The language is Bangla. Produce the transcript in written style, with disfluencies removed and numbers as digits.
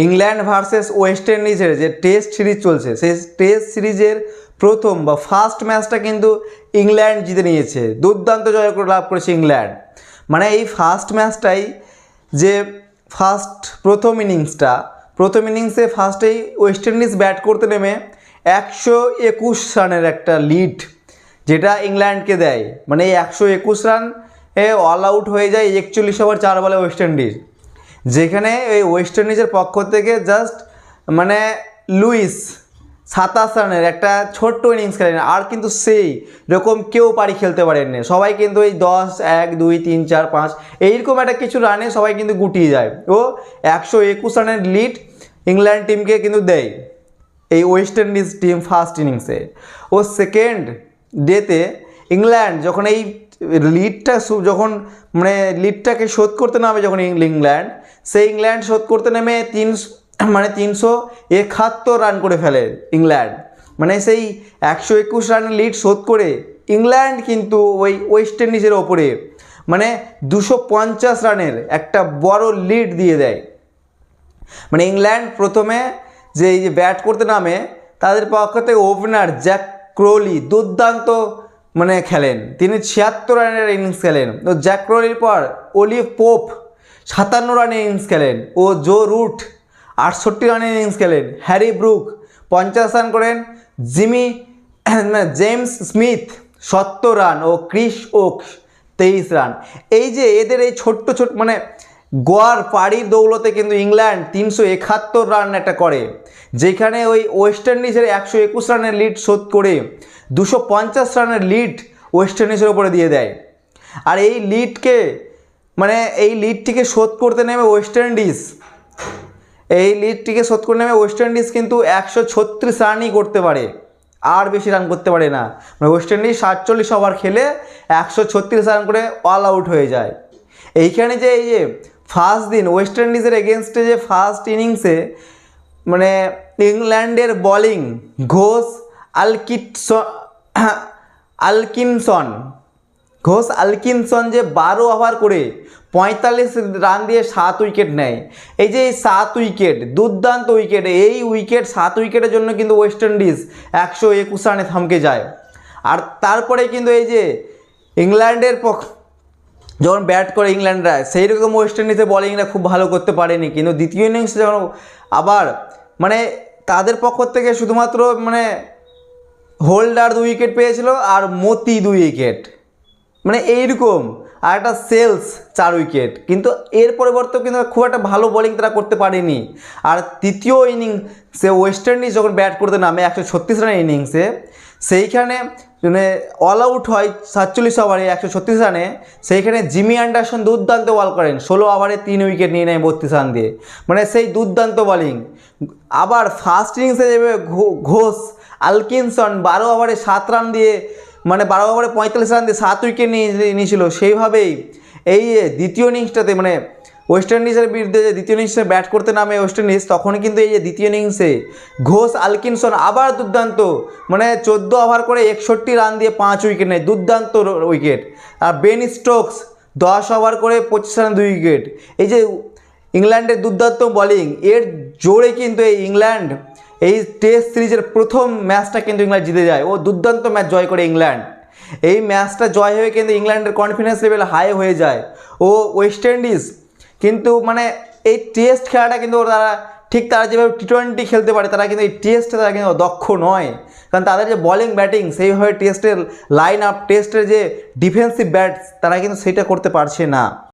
ইংল্যান্ড ভার্সেস ওয়েস্ট ইন্ডিজের যে টেস্ট সিরিজ চলছে সেই টেস্ট সিরিজের প্রথম বা ফার্স্ট ম্যাচটা কিন্তু ইংল্যান্ড জিতে নিয়েছে, দুর্দান্ত জয় করে লাভ করেছে ইংল্যান্ড। মানে এই ফার্স্ট ম্যাচটাই যে প্রথম ইনিংসে ফার্স্টেই ওয়েস্ট ইন্ডিজ ব্যাট করতে নেমে 121 রানের একটা লিড যেটা ইংল্যান্ডকে দেয়। মানে এই 121 রান অল আউট হয়ে যায় 41 ওভার 4 বলে ওয়েস্ট ইন্ডিজ, যেখানে এই ওয়েস্ট ইন্ডিজের পক্ষ থেকে জাস্ট মানে লুইস 27 রানের একটা ছোট্ট ইনিংস খেলেন। আর কিন্তু সেই রকম কেউ পারি খেলতে পারেননি, সবাই কিন্তু এই 10, 1, 2, 3, 4, 5 এইরকম একটা কিছু রানে সবাই কিন্তু গুটিয়ে যায়। ও 121 রানের লিড ইংল্যান্ড টিমকে কিন্তু দেয় এই ওয়েস্ট ইন্ডিজ টিম ফার্স্ট ইনিংসে। ও সেকেন্ড ডেতে ইংল্যান্ড যখন এই লিডটাকে শোধ করতে নামে, যখন ইংল্যান্ড শোধ করতে নেমে 371 রান করে ফেলে ইংল্যান্ড। মানে সেই 121 রানের লিড শোধ করে ইংল্যান্ড কিন্তু ওই ওয়েস্ট ইন্ডিজের ওপরে মানে 250 রানের একটা বড় লিড দিয়ে দেয়। মানে ইংল্যান্ড প্রথমে যে এই যে ব্যাট করতে নামে তাদের পক্ষ থেকে ওপেনার জ্যাক ক্রলি দুর্দান্ত খেলেন, তিনি 76 রানের ইনিংস খেলেন। তো জ্যাক ক্রলির পর অলিভ পোপ 57 রানের ইনিংস খেলেন, ও জো রুট 68 রানের ইনিংস খেলেন, হ্যারি ব্রুক 50 রান করেন, জেমস স্মিথ 70 রান ও ক্রিস ওকস 23 রান। এই যে এদের এই ছোট্ট গোয়ার পাড়ির দৌলতে কিন্তু ইংল্যান্ড 371 রান একটা করে, যেখানে ওই ওয়েস্ট ইন্ডিজের 121 রানের লিড শোধ করে 250 রানের লিড ওয়েস্ট ইন্ডিজের উপরে দিয়ে দেয়। আর এই লিডটিকে শোধ করতে নেমে ওয়েস্ট ইন্ডিজ কিন্তু 136 রানই করতে পারে, আর বেশি রান করতে পারে না। ওয়েস্ট ইন্ডিজ 47 ওভার খেলে 136 রান করে অল আউট হয়ে যায়। এইখানে যে এই যে ফার্স্ট দিন ওয়েস্ট ইন্ডিজের এগেনস্টে যে ফার্স্ট ইনিংসে ইংল্যান্ডের বোলিং ঘোষ আলকিনসন যে 12 ওভার করে 45 রান দিয়ে 7 উইকেট নেয়। এই যে 7 উইকেট দুর্দান্ত উইকেট, এই 7 উইকেটের জন্য কিন্তু ওয়েস্ট ইন্ডিজ 121 রানে থমকে যায়। আর তারপরে কিন্তু এই যে ইংল্যান্ডের যখন ব্যাট করে ইংল্যান্ডরা সেই রকম ওয়েস্ট ইন্ডিজের বোলিংরা খুব ভালো করতে পারেনি, কিন্তু দ্বিতীয় ইনিংসে যখন আবার তাদের পক্ষ থেকে শুধুমাত্র হোল্ডার 2 উইকেট পেয়েছিল আর মতি 2 উইকেট, এইরকম, আর একটা সেলস 4 উইকেট, কিন্তু এর পরিবর্তেও কিন্তু খুব একটা ভালো বোলিং তারা করতে পারেনি। আর তৃতীয় ইনিংসে ওয়েস্ট ইন্ডিজ যখন ব্যাট করতে নামে 136 রানের ইনিংসে, সেইখানে অল আউট হয় 47 ওভারে 136 রানে, সেইখানে জিমি অ্যান্ডারসন দুর্দান্ত বল করেন, 16 ওভারে 3 উইকেট নিয়ে নেয় 32 রান দিয়ে, সেই দুর্দান্ত বোলিং। আবার ফার্স্ট ইনিংসে যাবে ঘোষ আলকিনসন 12 ওভারে 7 রান দিয়ে 12 ওভারে 45 রান দিয়ে 7 উইকেট নিয়েছিল। সেইভাবেই এই দ্বিতীয় ইনিংসটাতে ওয়েস্ট ইন্ডিজের বিরুদ্ধে যে দ্বিতীয় ইনিংসে ব্যাট করতে নামে ওয়েস্ট ইন্ডিজ, তখন কিন্তু এই যে দ্বিতীয় ইনিংসে ঘোষ আলকিনসন আবার দুর্দান্ত 14 ওভার করে 61 রান দিয়ে 5 উইকেট নেয়, দুর্দান্ত উইকেট। আর বেন স্টোকস 10 ওভার করে 25 রান 2 উইকেট। এই যে ইংল্যান্ডের দুর্দান্ত বোলিং, এর জোরে কিন্তু ইংল্যান্ড এই টেস্ট সিরিজের প্রথম ম্যাচটা কিন্তু ইংল্যান্ড জিতে যায়। ও দুর্দান্ত ম্যাচ জয় করে ইংল্যান্ড। এই ম্যাচটা জয় হয়ে কিন্তু ইংল্যান্ডের কনফিডেন্স লেভেল হাই হয়ে যায়। ও ওয়েস্ট ইন্ডিজ কিন্তু এই টেস্ট খেলাটা কিন্তু তারা যেভাবে T20 খেলতে পারে, তারা কিন্তু এই টেস্টে তারা কিন্তু দক্ষ নয়, কারণ তাদের যে বোলিং ব্যাটিং সেইভাবে টেস্টের লাইন আপ, টেস্টের যে ডিফেন্সিভ ব্যাটস তারা কিন্তু সেটা করতে পারছে না।